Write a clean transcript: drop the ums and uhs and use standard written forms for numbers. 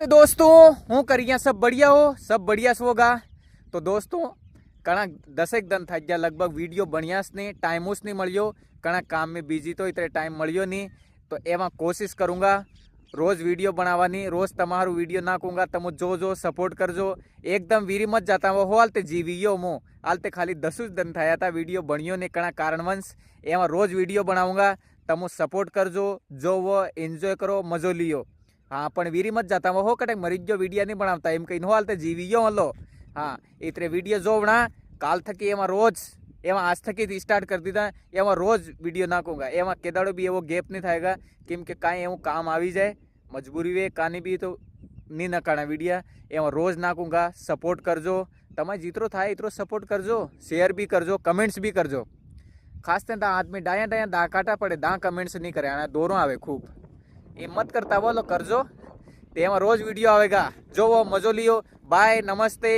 दोस्तों हूँ करिया सब बढ़िया हो, सब बढ़िया होगा। तो दोस्तों घना 10 दिन थी गया लगभग वीडियो बढ़िया नहीं, टाइम नहीं मळ्यो, घना काम में बिजी तो इतने टाइम मळ्यो नहीं। तो एवं कोशिश करूँगा रोज वीडियो बनावानी, रोज तमारू वीडियो नाखूंगा। तम जो सपोर्ट करजो, एकदम वीरी मत जाता हो। हालते जीवियो मो हालते खाली 10 दिन थया था, वीडियो बनियो नहीं घना कारणवंश। एवं रोज वीडियो बनाऊंगा, तमो सपोर्ट करजो, जो वो एन्जॉय करो, मजो लियो। हाँ पण वीरी मत जाता हो कटे मरी जो वीडियो नहीं बनाता एम कहीं हो हालते जीवियो हलो। हाँ इतने वीडियो जोवना काल थकी एवं रोज एवं आज थकी स्टार्ट कर दीधा, एवं रोज वीडियो नाखूंगा। एवं केदाड़ो भी एवं गेप नहीं थाएगा, केम के काई एवं काम आवी जाए मजबूरी वे कानी भी तो नहीं नकाना वीडियो। एवं रोज नाखूंगा, सपोर्ट करजो। तमे जितरो थाय इतरो सपोर्ट करजो, शेयर भी करजो, कमेंट्स भी करजो। खास ते आदमी डाया डाया दा काटा पड़े, दा कमेंट्स नहीं करे, दोरों आवे खूब। ये मत करता बोलो करजो, तेमा रोज वीडियो आवेगा। जो वो मजो लियो। बाय, नमस्ते।